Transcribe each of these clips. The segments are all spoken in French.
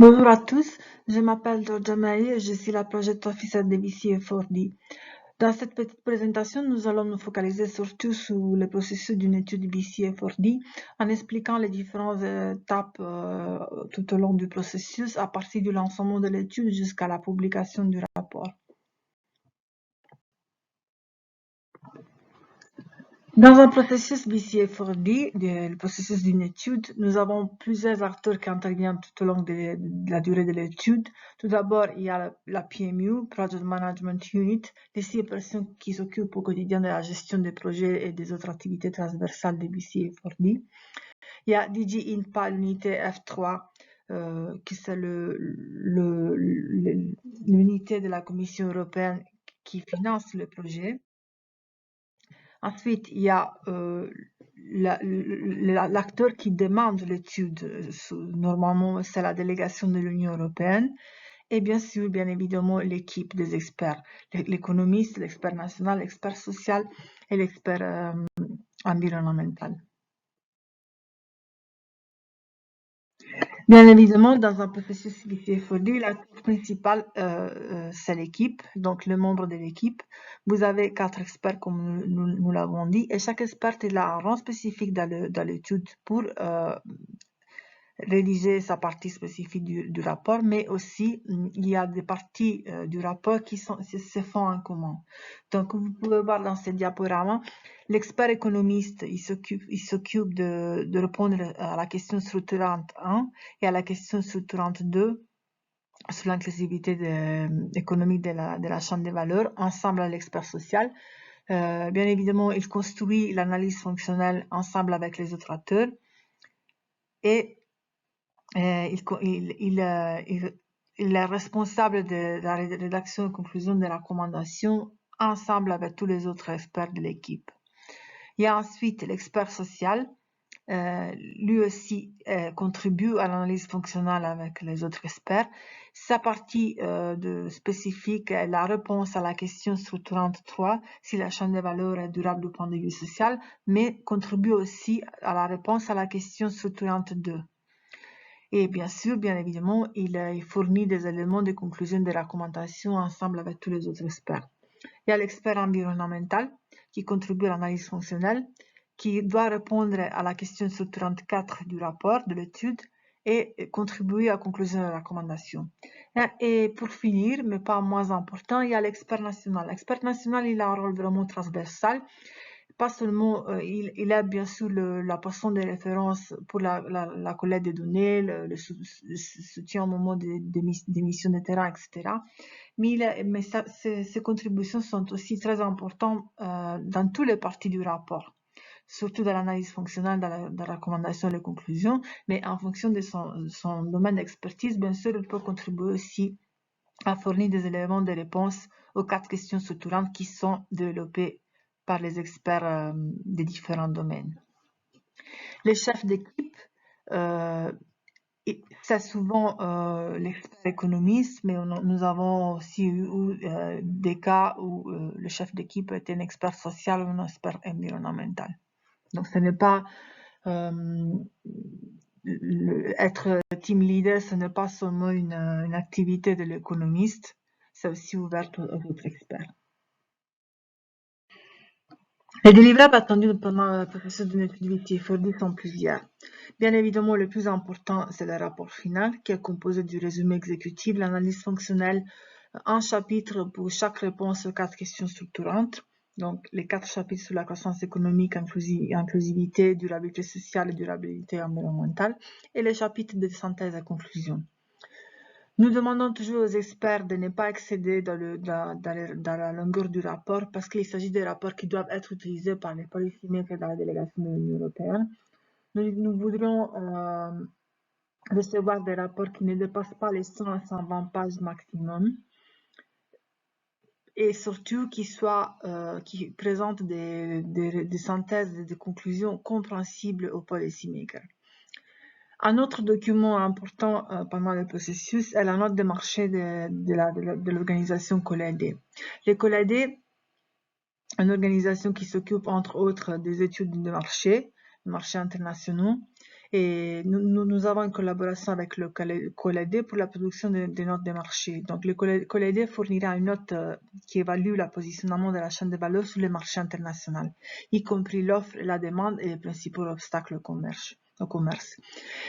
Bonjour à tous, je m'appelle Georgia Marie et je suis la Project Officer de BCA4D. Dans cette petite présentation, nous allons nous focaliser surtout sur le processus d'une étude BCA4D en expliquant les différentes étapes tout au long du processus à partir du lancement de l'étude jusqu'à la publication du rapport. Dans un processus BCA4D, le processus d'une étude, nous avons plusieurs acteurs qui interviennent tout au long de la durée de l'étude. Tout d'abord, il y a la PMU, Project Management Unit, les 6 personnes qui s'occupent au quotidien de la gestion des projets et des autres activités transversales de BCA4D. Il y a DG INPA, l'unité F3, qui c'est l'unité de la Commission européenne qui finance le projet. Ensuite, il y a l'acteur qui demande l'étude. Normalement, c'est la délégation de l'Union européenne. Et bien sûr, bien évidemment, l'équipe des experts, l'économiste, l'expert national, l'expert social et l'expert environnemental. Bien évidemment, dans un processus BCA4D, l'acteur principal, c'est l'équipe, donc le membre de l'équipe. Vous avez 4 experts, comme nous l'avons dit, et chaque expert il a un rang spécifique dans l'étude pour rédiger sa partie spécifique du rapport, mais aussi il y a des parties du rapport qui se font en commun. Donc, vous pouvez voir dans ce diaporama, l'expert économiste, il s'occupe de répondre à la question structurante 1 et à la question structurante 2 sur l'inclusivité économique de la chaîne des valeurs, ensemble avec l'expert social. Bien évidemment, il construit l'analyse fonctionnelle ensemble avec les autres acteurs et il est responsable de la rédaction et conclusion des recommandations ensemble avec tous les autres experts de l'équipe. Il y a ensuite l'expert social. Lui aussi contribue à l'analyse fonctionnelle avec les autres experts. Sa partie spécifique est la réponse à la question structurante 3, si la chaîne des valeurs est durable du point de vue social, mais contribue aussi à la réponse à la question structurante 2. Et bien sûr, bien évidemment, il fournit des éléments de conclusion des recommandations ensemble avec tous les autres experts. Il y a l'expert environnemental qui contribue à l'analyse fonctionnelle, qui doit répondre à la question structurante 4 du rapport, de l'étude, et contribuer à la conclusion de la recommandation. Et pour finir, mais pas moins important, il y a l'expert national. L'expert national, il a un rôle vraiment transversal. Pas seulement, il a bien sûr la personne de référence pour la collecte des données, le soutien au moment des missions de terrain, etc. Mais ses contributions sont aussi très importantes dans toutes les parties du rapport, surtout dans l'analyse fonctionnelle, dans la recommandation et les conclusions, mais en fonction de son domaine d'expertise, bien sûr, il peut contribuer aussi à fournir des éléments de réponse aux 4 questions structurantes qui sont développées par les experts des différents domaines. Les chefs d'équipe, c'est souvent l'expert économiste, mais nous avons aussi eu des cas où le chef d'équipe était un expert social ou un expert environnemental. Donc, ce n'est pas être team leader, ce n'est pas seulement une activité de l'économiste, c'est aussi ouvert aux autres experts. Les délivrables attendus pendant le processus d'une étude BCA4D sont plusieurs. Bien évidemment, le plus important, c'est le rapport final, qui est composé du résumé exécutif, l'analyse fonctionnelle, un chapitre pour chaque réponse aux 4 questions structurantes. Donc, les 4 chapitres sur la croissance économique, inclusivité, durabilité sociale et durabilité environnementale, et les chapitres de synthèse et conclusion. Nous demandons toujours aux experts de ne pas excéder dans la longueur du rapport parce qu'il s'agit des rapports qui doivent être utilisés par les policymakers dans la délégation de l'Union européenne. Nous voudrions recevoir des rapports qui ne dépassent pas les 100 à 120 pages maximum et surtout qui présentent des synthèses et des conclusions compréhensibles aux policymakers. Un autre document important pendant le processus est la note de marché de l'organisation COLAD. Les COLAD, une organisation qui s'occupe entre autres des études de marché internationaux, Et nous avons une collaboration avec le COLED pour la production des notes des marchés. Donc, le COLED fournira une note qui évalue le positionnement de la chaîne de valeur sur les marchés internationaux, y compris l'offre, la demande et les principaux obstacles au commerce.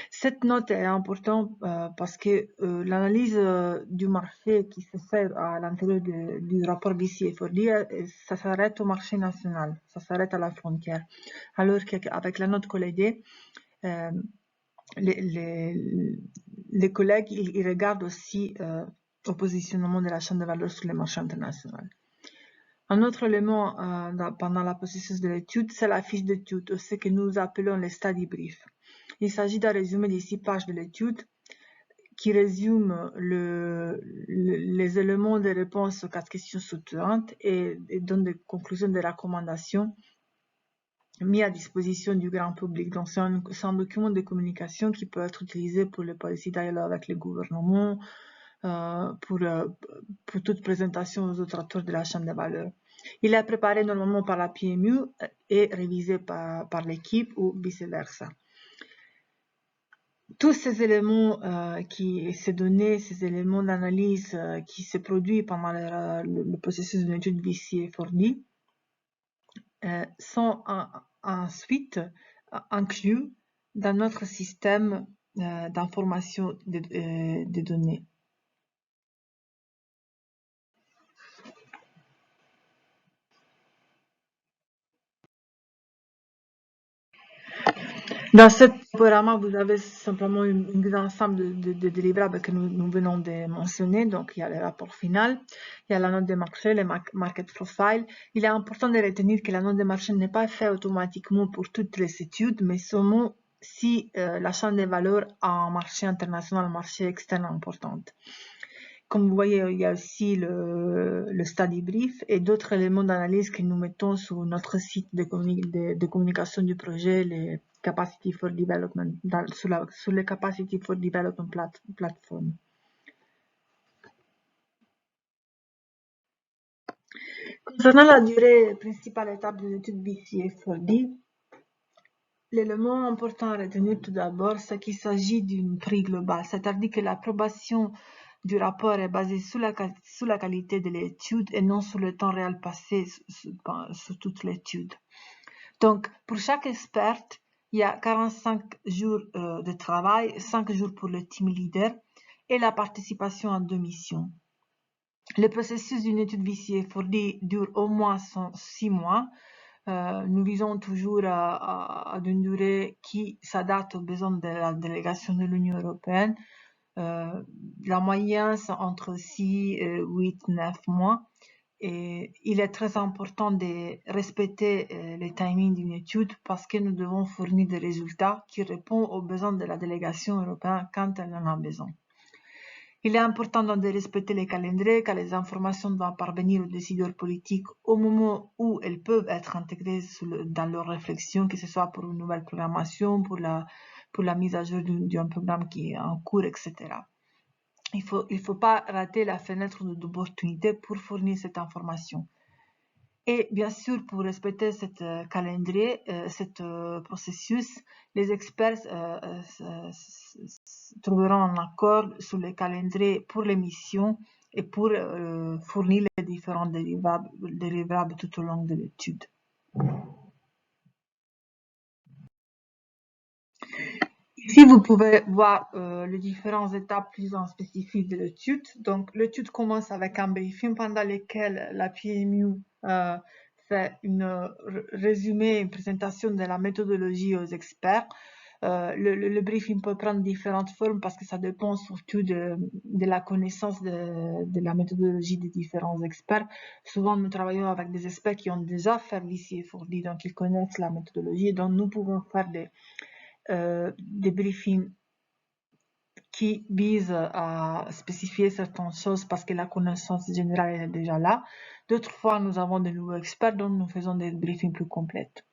Cette note est importante parce que l'analyse du marché qui se fait à l'intérieur du rapport BCFOD, ça s'arrête au marché national, ça s'arrête à la frontière. Alors qu'avec la note COLED, les collègues, ils regardent aussi au positionnement de la chaîne de valeur sur les marchés internationaux. Un autre élément pendant la processus de l'étude, c'est la fiche d'étude, ce que nous appelons le study brief. Il s'agit d'un résumé des 6 pages de l'étude qui résume les éléments de réponse aux 4 questions structurantes et donne des conclusions, des recommandations mis à disposition du grand public. Donc, c'est un document de communication qui peut être utilisé pour le policy dialogue avec les gouvernements, pour toute présentation aux autres acteurs de la chaîne de valeur. Il est préparé normalement par la PMU et révisé par l'équipe ou vice-versa. Tous ces éléments, ces données, ces éléments d'analyse qui se produisent pendant le processus d'une étude BCFOD sont ensuite inclus dans notre système d'information des données. Dans ce diaporama, vous avez simplement un ensemble de délivrables que nous venons de mentionner. Donc, il y a le rapport final, il y a la note de marché, le market profile. Il est important de retenir que la note de marché n'est pas faite automatiquement pour toutes les études, mais seulement si la chaîne de valeur a un marché international, un marché externe important. Comme vous voyez, il y a aussi le study brief et d'autres éléments d'analyse que nous mettons sur notre site de communication du projet, les Capacity for Development, sur les Capacity for Development platform. Concernant la durée principale étape de l'étude BCFOD, l'élément important à retenir tout d'abord, c'est qu'il s'agit d'une prix globale, c'est-à-dire que l'approbation du rapport est basée sur la qualité de l'étude et non sur le temps réel passé sur toute l'étude. Donc, pour chaque expert, il y a 45 jours de travail, 5 jours pour le team leader et la participation à 2 missions. Le processus d'une étude BCFOD dure au moins 6 mois. Nous visons toujours à une durée qui s'adapte aux besoins de la délégation de l'Union européenne. La moyenne, c'est entre 6, 8, 9 mois. Et il est très important de respecter le timing d'une étude parce que nous devons fournir des résultats qui répondent aux besoins de la délégation européenne quand elle en a besoin. Il est important de respecter les calendriers car les informations doivent parvenir aux décideurs politiques au moment où elles peuvent être intégrées dans leurs réflexions, que ce soit pour une nouvelle programmation, pour la mise à jour d'un programme qui est en cours, etc. Il faut pas rater la fenêtre d'opportunité pour fournir cette information. Et bien sûr, pour respecter cette calendrier, ce processus, les experts trouveront un accord sur le calendrier pour les missions et pour fournir les différents délivrables tout au long de l'étude. Ici, vous pouvez voir les différentes étapes plus en spécifique de l'étude. Donc, l'étude commence avec un briefing pendant lequel la PMU fait une résumé, une présentation de la méthodologie aux experts. Le briefing peut prendre différentes formes parce que ça dépend surtout de la connaissance de la méthodologie des différents experts. Souvent, nous travaillons avec des experts qui ont déjà fait BCFOD, donc ils connaissent la méthodologie. Donc, nous pouvons faire des briefings qui visent à spécifier certaines choses parce que la connaissance générale est déjà là. D'autres fois, nous avons de nouveaux experts, donc nous faisons des briefings plus complètes.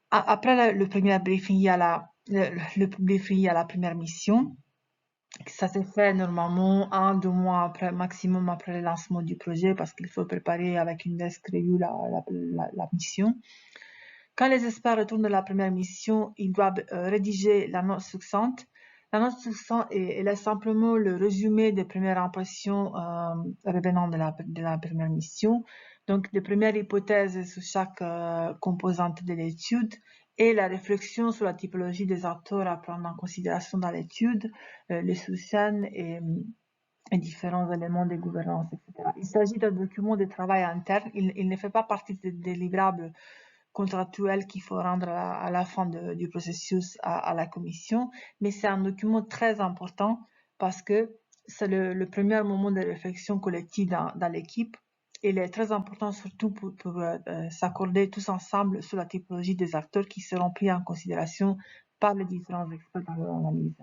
Après le premier briefing, il y a la première mission. Ça se fait normalement 1-2 mois après, maximum après le lancement du projet parce qu'il faut préparer avec une desk review la mission. Quand les experts retournent de la première mission, ils doivent rédiger la note succincte. La note succincte elle est simplement le résumé des premières impressions revenant de la première mission. Donc, les premières hypothèses sur chaque composante de l'étude et la réflexion sur la typologie des acteurs à prendre en considération dans l'étude, les sous-scènes et différents éléments de gouvernance, etc. Il s'agit d'un document de travail interne. Il ne fait pas partie des livrables contractuels qu'il faut rendre à la fin du processus à la commission, mais c'est un document très important parce que c'est le premier moment de réflexion collective dans l'équipe. Il est très important surtout pour s'accorder tous ensemble sur la typologie des acteurs qui seront pris en considération par les différents experts dans leur analyse.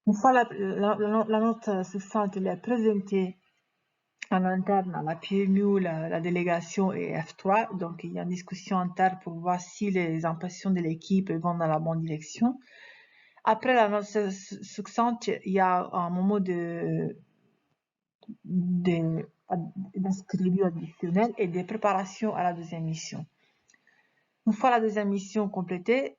Une fois la note succincte est présentée en interne à la PMU, la délégation et F3, donc il y a une discussion interne pour voir si les impressions de l'équipe vont dans la bonne direction. Après la note succincte, il y a un moment d'inscription additionnel et de préparation à la deuxième mission. Une fois la deuxième mission complétée,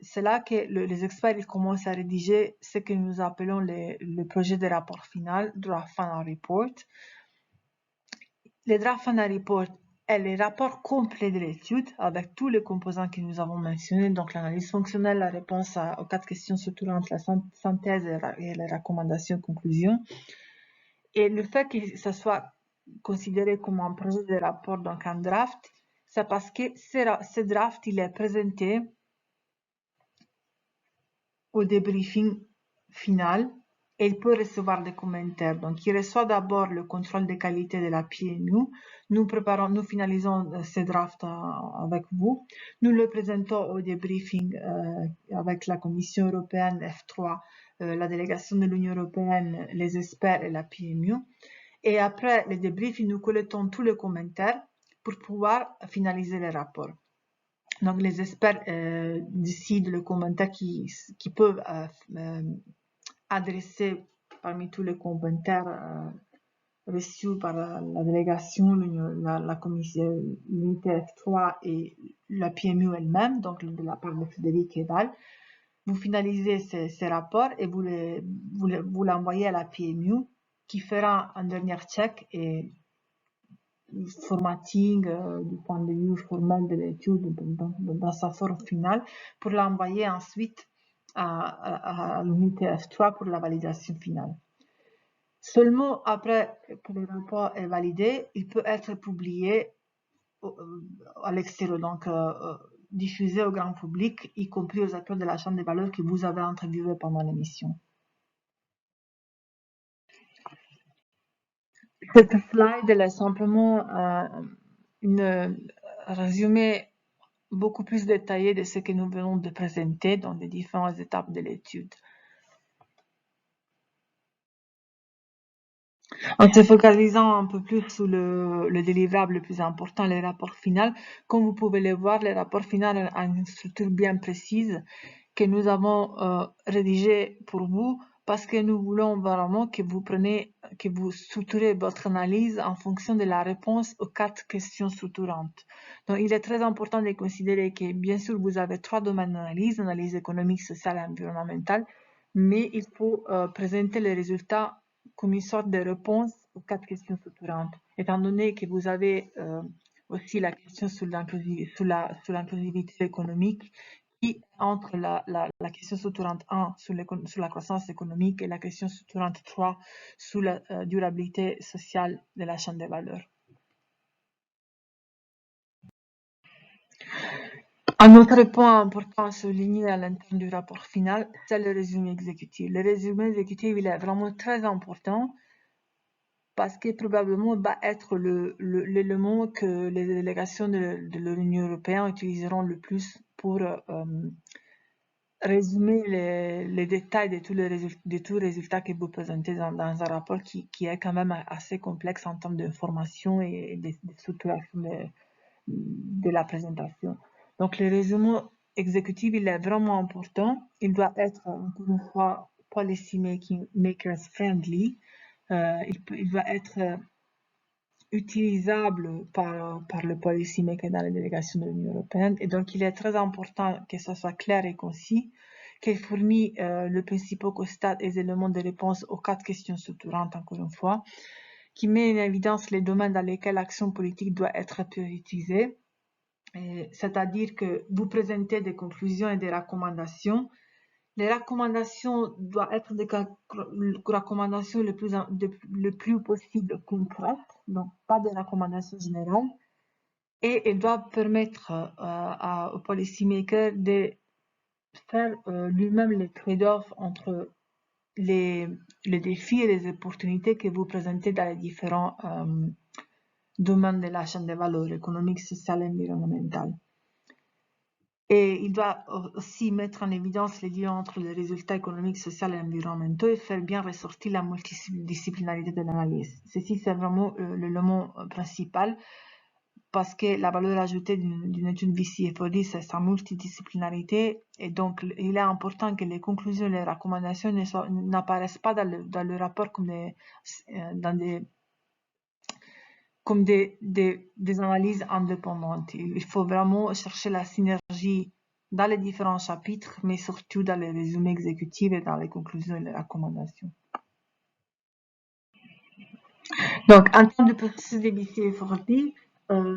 c'est là que les experts ils commencent à rédiger ce que nous appelons le projet de rapport final, Draft Final Report. Le Draft Final Report est le rapport complet de l'étude avec tous les composants que nous avons mentionnés, donc l'analyse fonctionnelle, la réponse aux 4 questions structurantes, la synthèse et les recommandations, conclusions. Et le fait que ça soit considéré comme un projet de rapport, donc un draft, c'est parce que ce draft, il est présenté au débriefing final et il peut recevoir des commentaires. Donc, il reçoit d'abord le contrôle de qualité de la PMU. Nous finalisons ce draft avec vous. Nous le présentons au débriefing avec la Commission européenne, F3, la délégation de l'Union européenne, les experts et la PMU. Et après le débriefing, nous collectons tous les commentaires pour pouvoir finaliser le rapport. Donc, les experts décident le commentaire qui peuvent adresser parmi tous les commentaires reçus par la délégation, la commission, l'unité F3 et la PMU elle-même, donc de la part de Frédéric Edal. Vous finalisez ces rapports et vous l'envoyez à la PMU qui fera un dernier check et formatting du point de vue formel de l'étude dans sa forme finale pour l'envoyer ensuite à l'unité F3 pour la validation finale. Seulement après que le rapport est validé, il peut être publié à l'extérieur, donc diffusé au grand public, y compris aux acteurs de la chaîne de valeur que vous avez interviewés pendant l'émission. Cette slide est simplement une résumé beaucoup plus détaillé de ce que nous venons de présenter dans les différentes étapes de l'étude. En se focalisant un peu plus sur le délivrable le plus important, le rapport final, comme vous pouvez le voir, le rapport final a une structure bien précise que nous avons rédigée pour vous parce que nous voulons vraiment que vous structurez votre analyse en fonction de la réponse aux 4 questions structurantes. Donc, il est très important de considérer que, bien sûr, vous avez 3 domaines d'analyse, analyse économique, sociale et environnementale, mais il faut présenter les résultats comme une sorte de réponse aux 4 questions structurantes. Étant donné que vous avez aussi la question sur l'inclusivité économique, qui entre la question structurante 1 sur la croissance économique et la question structurante 3 sur la durabilité sociale de la chaîne de valeur. Un autre point important à souligner à l'intérieur du rapport final, c'est le résumé exécutif. Le résumé exécutif, il est vraiment très important parce que probablement va être l'élément que les délégations de l'Union européenne utiliseront le plus pour résumer les détails de tous les résultats que vous présentez dans un rapport qui est quand même assez complexe en termes d'information et de structuration de la présentation. Donc, le résumé exécutif, il est vraiment important. Il doit être, encore une fois, policy makers friendly. Il doit être utilisable par le policymaker dans les délégations de l'Union européenne. Et donc, il est très important que ce soit clair et concis, qu'il fournit le principal constat et les éléments de réponse aux 4 questions structurantes, encore une fois, qui met en évidence les domaines dans lesquels l'action politique doit être prioritisée. C'est-à-dire que vous présentez des conclusions et des recommandations. Les recommandations doivent être des recommandations le plus possible concrètes, donc pas des recommandations générales, et elles doivent permettre au policymaker de faire lui-même les trade-offs entre les défis et les opportunités que vous présentez dans les différents domaines de la chaîne des valeurs économiques, sociales et environnementales. Et il doit aussi mettre en évidence les liens entre les résultats économiques, sociaux et environnementaux et faire bien ressortir la multidisciplinarité de l'analyse. Ceci, c'est vraiment l'élément principal parce que la valeur ajoutée d'une étude VC-FOD, c'est sa multidisciplinarité. Et donc, il est important que les conclusions et les recommandations n'apparaissent pas dans le rapport comme des analyses indépendantes. Il faut vraiment chercher la synergie dans les différents chapitres, mais surtout dans les résumés exécutifs et dans les conclusions et les recommandations. Donc, en termes de processus de BCFRD,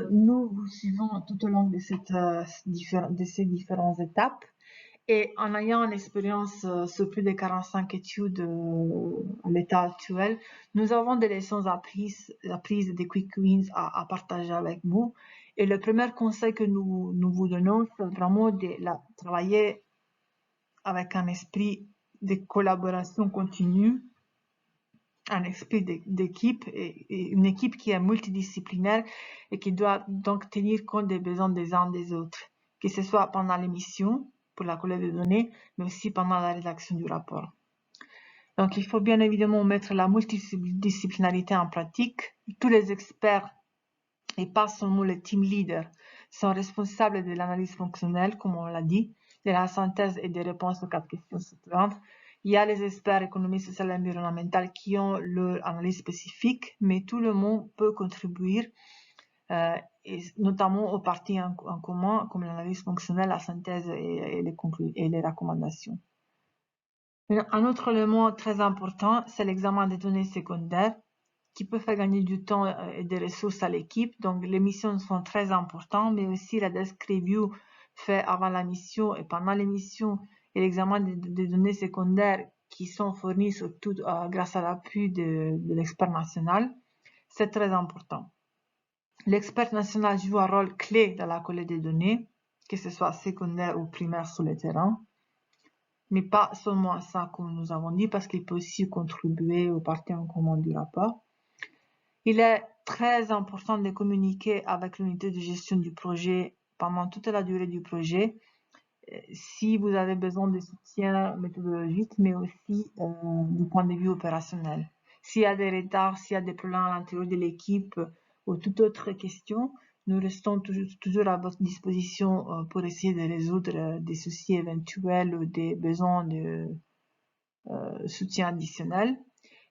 nous vous suivons tout au long de ces différentes étapes. Et en ayant une expérience sur plus de 45 études à l'état actuel, nous avons des leçons apprises, des quick wins à partager avec vous. Et le premier conseil que nous vous donnons, c'est vraiment de travailler avec un esprit de collaboration continue, un esprit d'équipe, et une équipe qui est multidisciplinaire et qui doit donc tenir compte des besoins des uns des autres, que ce soit pendant l'émission, pour la collecte de données, mais aussi pendant la rédaction du rapport. Donc, il faut bien évidemment mettre la multidisciplinarité en pratique. Tous les experts, et pas seulement les team leaders, sont responsables de l'analyse fonctionnelle, comme on l'a dit, de la synthèse et des réponses aux 4 questions structurantes. Il y a les experts économiques, sociales et environnementales qui ont leur analyse spécifique, mais tout le monde peut contribuer, et notamment aux parties en commun, comme l'analyse fonctionnelle, la synthèse et les recommandations. Un autre élément très important, c'est l'examen des données secondaires, qui peut faire gagner du temps et des ressources à l'équipe. Donc, les missions sont très importantes, mais aussi la desk review fait avant la mission et pendant l'émission, et l'examen des données secondaires qui sont fournies surtout grâce à l'appui de l'expert national, c'est très important. L'expert national joue un rôle clé dans la collecte des données, que ce soit secondaire ou primaire sur le terrain, mais pas seulement à ça, comme nous avons dit, parce qu'il peut aussi contribuer aux parties en commun du rapport. Il est très important de communiquer avec l'unité de gestion du projet pendant toute la durée du projet, si vous avez besoin de soutien méthodologique, mais aussi du point de vue opérationnel. S'il y a des retards, s'il y a des problèmes à l'intérieur de l'équipe ou toute autre question, nous restons toujours à votre disposition pour essayer de résoudre des soucis éventuels ou des besoins de soutien additionnel.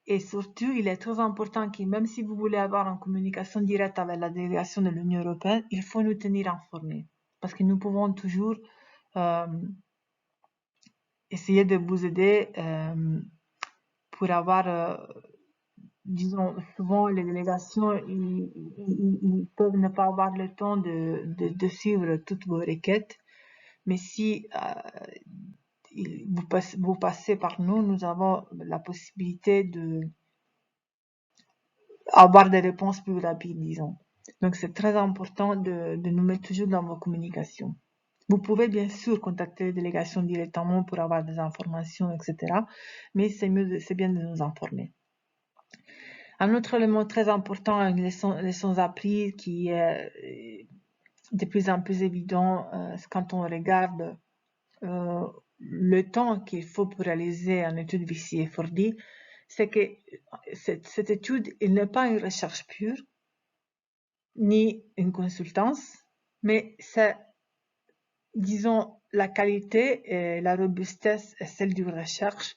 Et surtout, il est très important que même si vous voulez avoir une communication directe avec la délégation de l'Union européenne, il faut nous tenir informés. Parce que nous pouvons toujours essayer de vous aider pour avoir, disons, souvent les délégations, ils peuvent ne pas avoir le temps de suivre toutes vos requêtes. Mais si vous passez par nous, nous avons la possibilité d'avoir des réponses plus rapides, disons. Donc, c'est très important de nous mettre toujours dans vos communications. Vous pouvez bien sûr contacter les délégations directement pour avoir des informations, etc. Mais c'est bien de nous informer. Un autre élément très important, une leçon apprise qui est de plus en plus évident quand on regarde le temps qu'il faut pour réaliser une étude VC-FORD, c'est que cette étude, elle n'est pas une recherche pure, ni une consultance, mais c'est, disons, la qualité et la robustesse est celle d'une recherche,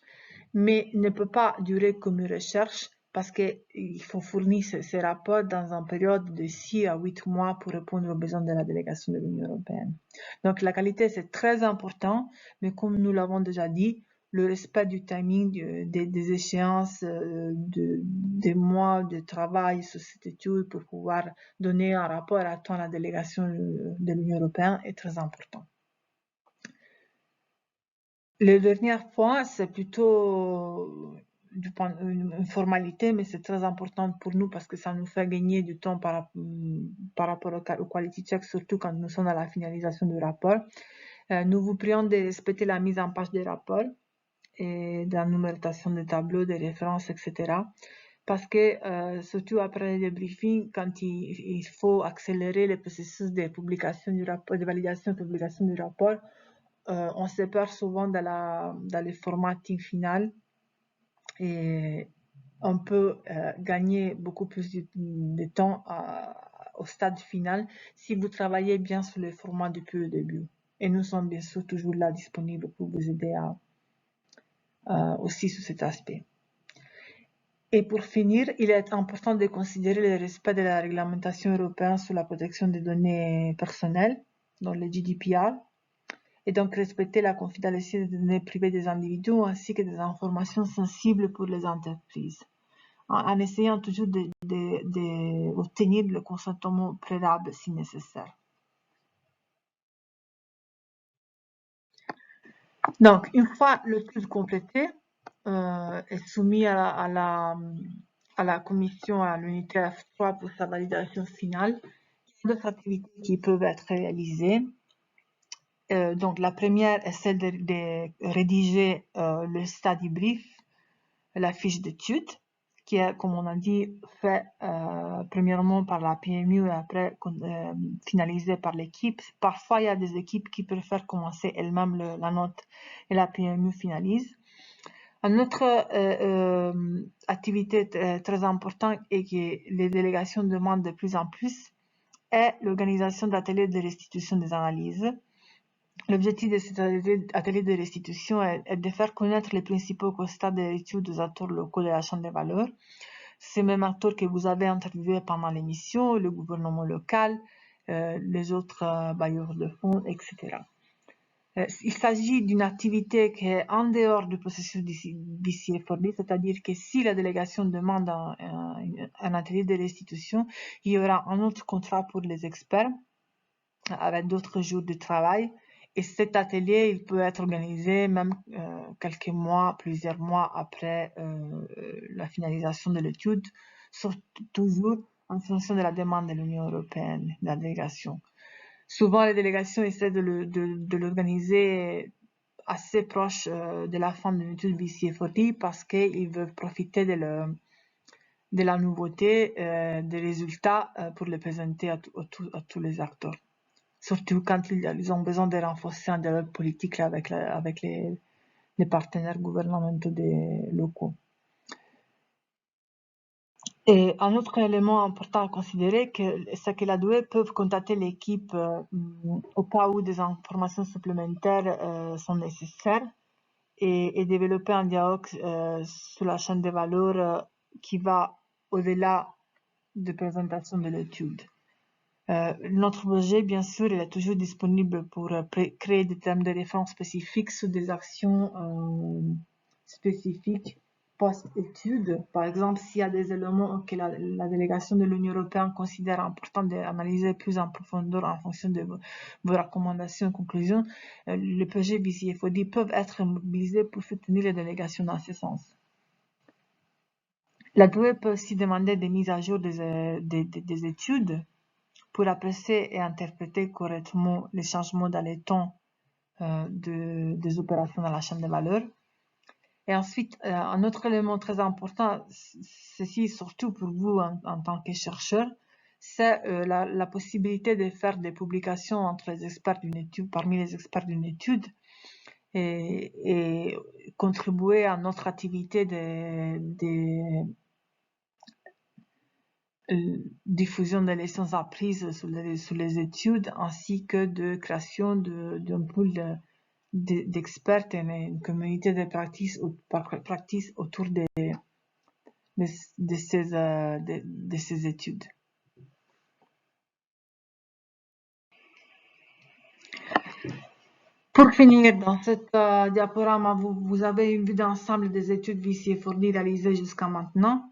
mais ne peut pas durer comme une recherche parce qu'il faut fournir ces rapports dans une période de 6 à 8 mois pour répondre aux besoins de la délégation de l'Union européenne. Donc la qualité, c'est très important, mais comme nous l'avons déjà dit, le respect du timing, des échéances, des mois de travail sur cette étude pour pouvoir donner un rapport à temps à la délégation de l'Union européenne est très important. Le dernier point, c'est plutôt une formalité, mais c'est très important pour nous parce que ça nous fait gagner du temps par rapport au quality check, surtout quand nous sommes à la finalisation du rapport. Nous vous prions de respecter la mise en page des rapports et de la numérotation des tableaux, des références, etc. Parce que, surtout après le débriefing, quand il faut accélérer le processus de publication du rapport, de validation et publication du rapport, on se perd souvent dans le formatting final et on peut gagner beaucoup plus de temps au stade final si vous travaillez bien sur le format depuis le début. Et nous sommes bien sûr toujours là disponibles pour vous aider aussi sur cet aspect. Et pour finir, il est important de considérer le respect de la réglementation européenne sur la protection des données personnelles, dans le GDPR, et donc respecter la confidentialité des données privées des individus ainsi que des informations sensibles pour les entreprises, en essayant toujours d'obtenir le consentement préalable si nécessaire. Donc, une fois l'étude complétée, est soumis à la commission, à l'unité F3 pour sa validation finale. Il y a d'autres activités qui peuvent être réalisées. Donc, la première est celle de rédiger le study brief, la fiche d'étude, qui est, comme on a dit, fait premièrement par la PMU et après finalisée par l'équipe. Parfois, il y a des équipes qui préfèrent commencer elles-mêmes la note et la PMU finalise. Une autre activité très importante et que les délégations demandent de plus en plus est l'organisation d'ateliers de restitution des analyses. L'objectif de cet atelier de restitution est de faire connaître les principaux constats des études des acteurs locaux de la chaîne des valeurs. Ces mêmes acteurs que vous avez interviewés pendant l'émission, le gouvernement local, les autres bailleurs de fonds, etc. Il s'agit d'une activité qui est en dehors du processus BCFORD, c'est-à-dire que si la délégation demande un atelier de restitution, il y aura un autre contrat pour les experts avec d'autres jours de travail. Et cet atelier, il peut être organisé même quelques mois, plusieurs mois après la finalisation de l'étude, toujours en fonction de la demande de l'Union européenne, de la délégation. Souvent, les délégations essaient de l'organiser assez proche de la fin de l'étude BCFOD parce qu'ils veulent profiter de la nouveauté, des résultats pour les présenter à tous les acteurs. Surtout quand ils ont besoin de renforcer un dialogue politique avec les partenaires gouvernementaux locaux. Et un autre élément important à considérer, c'est que la DOE peut contacter l'équipe au cas où des informations supplémentaires sont nécessaires et développer un dialogue sur la chaîne des valeurs qui va au-delà de présentation de l'étude. Notre projet, bien sûr, il est toujours disponible pour créer des termes de référence spécifiques sur des actions spécifiques post-étude. Par exemple, s'il y a des éléments que la délégation de l'Union européenne considère important d'analyser plus en profondeur en fonction de vos recommandations et conclusions, les projets BCFOD peuvent être mobilisés pour soutenir les délégations dans ce sens. La DOE peut aussi demander des mises à jour des études pour apprécier et interpréter correctement les changements dans les temps des opérations dans la chaîne de valeur. Et ensuite, un autre élément très important, ceci surtout pour vous en tant que chercheur, c'est la possibilité de faire des publications entre les experts d'une étude, parmi les experts d'une étude, et contribuer à notre activité de diffusion des leçons apprises sur les études, ainsi que de création d'un pool d'experts et une communauté de practice autour de ces études. Pour finir, dans cette diaporama, vous avez une vue d'ensemble des études VC et fournies réalisées jusqu'à maintenant.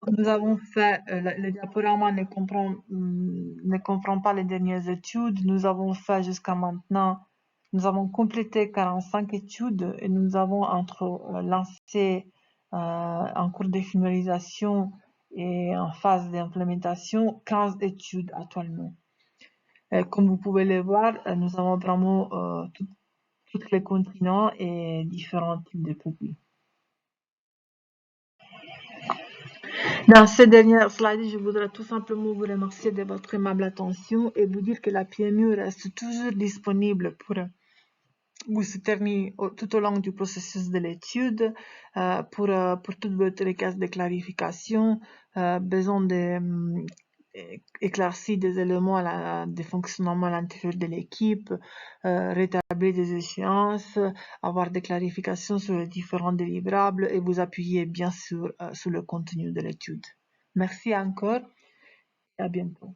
Nous avons fait, le diaporama ne comprend pas les dernières études. Nous avons fait jusqu'à maintenant, nous avons complété 45 études et nous avons lancé en cours de finalisation et en phase d'implémentation 15 études actuellement. Comme vous pouvez le voir, nous avons vraiment tous les continents et différents types de produits. Dans ces dernières slides, je voudrais tout simplement vous remercier de votre aimable attention et vous dire que la PMU reste toujours disponible pour vous soutenir tout au long du processus de l'étude, pour toutes votre requêtes de clarification, besoin d'éclaircir des éléments de fonctionnement à l'intérieur de l'équipe, rétablir des échéances, avoir des clarifications sur les différents délivrables et vous appuyer bien sûr sur le contenu de l'étude. Merci encore et à bientôt.